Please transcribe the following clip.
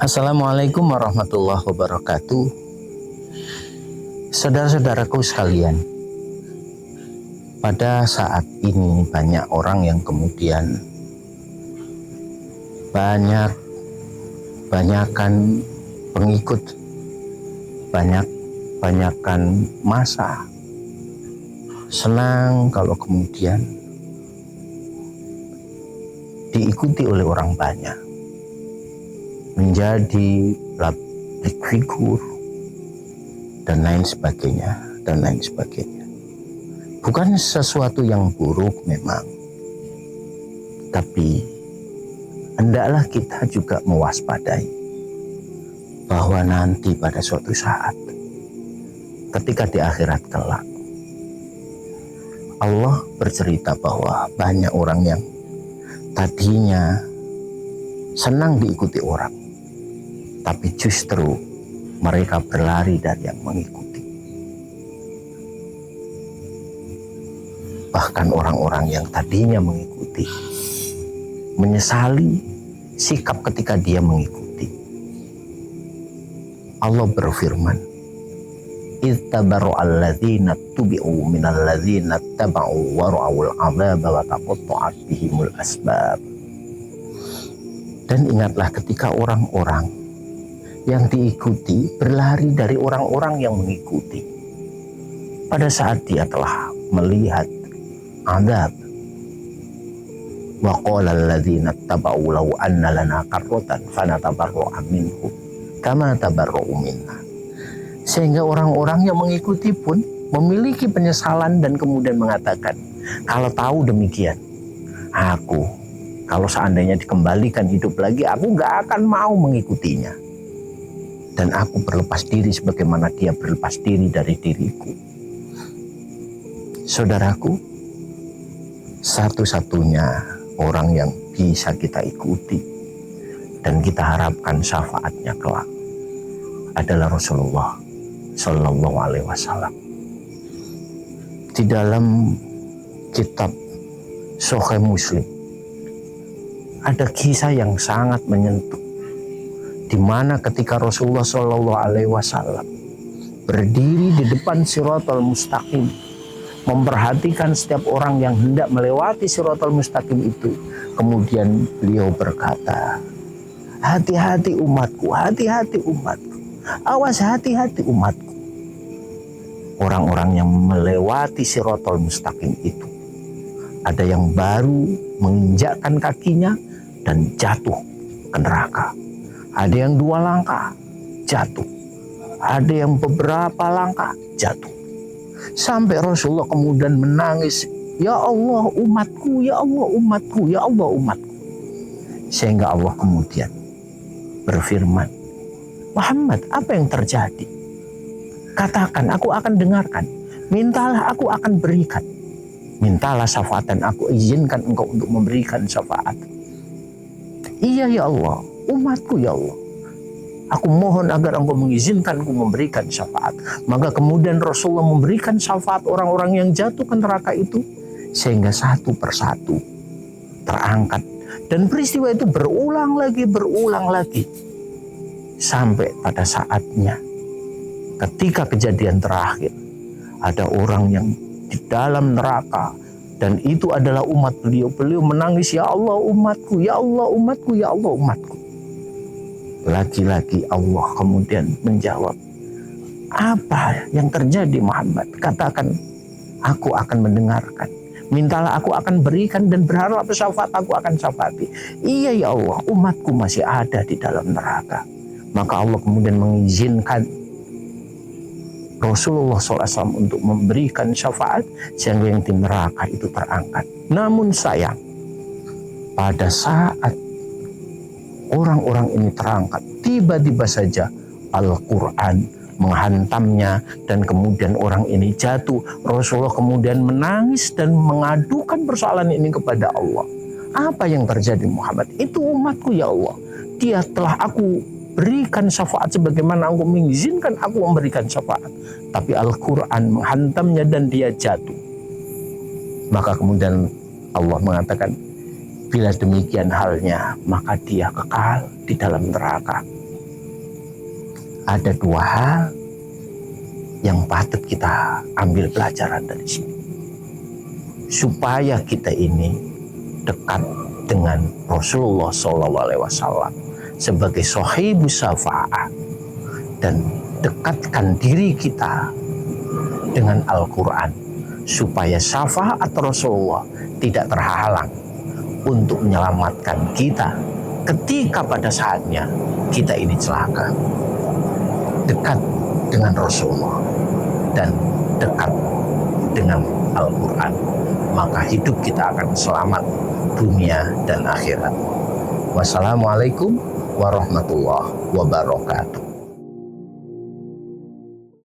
Assalamualaikum warahmatullahi wabarakatuh. Saudara-saudaraku sekalian, pada saat ini banyak orang yang kemudian banyakan pengikut, banyakan massa. Senang kalau kemudian diikuti oleh orang banyak, menjadi public figure dan lain sebagainya. Bukan sesuatu yang buruk memang, tapi hendaklah kita juga mewaspadai bahwa nanti pada suatu saat ketika di akhirat kelak Allah bercerita bahwa banyak orang yang tadinya senang diikuti orang, tapi justru mereka berlari dari yang mengikuti. Bahkan orang-orang yang tadinya mengikuti menyesali sikap ketika dia mengikuti. Allah berfirman, "Ittabara'al ladzina tubi'u minal ladzina taba'u wa ra'awul 'adzaba wa taqatta'at bihimul asbab." Dan ingatlah ketika orang-orang yang diikuti berlari dari orang-orang yang mengikuti. Pada saat dia telah melihat azab, wa qala alladzina taba'u law anna lana karratan fanatabarra'a minhum kama tabarra'u minna. Sehingga orang-orang yang mengikuti pun memiliki penyesalan dan kemudian mengatakan, kalau tahu demikian, kalau seandainya dikembalikan hidup lagi, aku gak akan mau mengikutinya. Dan aku berlepas diri sebagaimana dia berlepas diri dari diriku. Saudaraku, satu-satunya orang yang bisa kita ikuti dan kita harapkan syafaatnya kelak adalah Rasulullah Sallallahu Alaihi Wasallam. Di dalam kitab Sahih Muslim ada kisah yang sangat menyentuh, di mana ketika Rasulullah Sallallahu Alaihi Wasallam berdiri di depan Shiratal Mustaqim, memperhatikan setiap orang yang hendak melewati Shiratal Mustaqim itu, kemudian beliau berkata, hati-hati umatku, awas hati-hati umatku. Orang-orang yang melewati Shiratal Mustaqim itu, ada yang baru menginjakkan kakinya dan jatuh ke neraka. Ada yang 2 langkah jatuh, ada yang beberapa langkah jatuh. Sampai Rasulullah kemudian menangis, ya Allah umatku, ya Allah umatku, ya Allah umatku. Sehingga Allah kemudian berfirman, Muhammad, apa yang terjadi? Katakan, aku akan dengarkan. Mintalah, aku akan berikan. Mintalah syafaat dan aku izinkan engkau untuk memberikan syafaat. Iya ya Allah, umatku ya Allah, aku mohon agar engkau mengizinkanku memberikan syafaat. Maka kemudian Rasulullah memberikan syafaat orang-orang yang jatuh ke neraka itu, sehingga satu persatu terangkat. Dan peristiwa itu berulang lagi. Sampai pada saatnya, ketika kejadian terakhir, ada orang yang di dalam neraka, dan itu adalah umat beliau. Beliau menangis, ya Allah umatku, ya Allah umatku, ya Allah umatku. Lagi-lagi Allah kemudian menjawab, apa yang terjadi Muhammad? Katakan, aku akan mendengarkan. Mintalah, aku akan berikan, dan berharap syafaat, aku akan syafaati. Iya ya Allah, umatku masih ada di dalam neraka. Maka Allah kemudian mengizinkan Rasulullah SAW untuk memberikan syafaat, sehingga yang di neraka itu terangkat. Namun sayang, pada saat orang-orang ini terangkat, tiba-tiba saja Al-Quran menghantamnya, dan kemudian orang ini jatuh. Rasulullah kemudian menangis dan mengadukan persoalan ini kepada Allah. Apa yang terjadi Muhammad? Itu umatku ya Allah. Dia telah aku berikan syafaat sebagaimana engkau mengizinkan aku memberikan syafaat. Tapi Al-Quran menghantamnya dan dia jatuh. Maka kemudian Allah mengatakan, bila demikian halnya, maka dia kekal di dalam neraka. ada dua hal yang patut kita ambil pelajaran dari sini. Supaya kita ini dekat dengan Rasulullah SAW sebagai sahibus syafa'ah dan dekatkan diri kita dengan Al-Quran supaya syafaat Rasulullah tidak terhalang untuk menyelamatkan kita ketika pada saatnya kita ini celaka. Dekat dengan Rasulullah dan dekat dengan Al-Quran, maka hidup kita akan selamat dunia dan akhirat. Wassalamualaikum warahmatullahi wabarakatuh.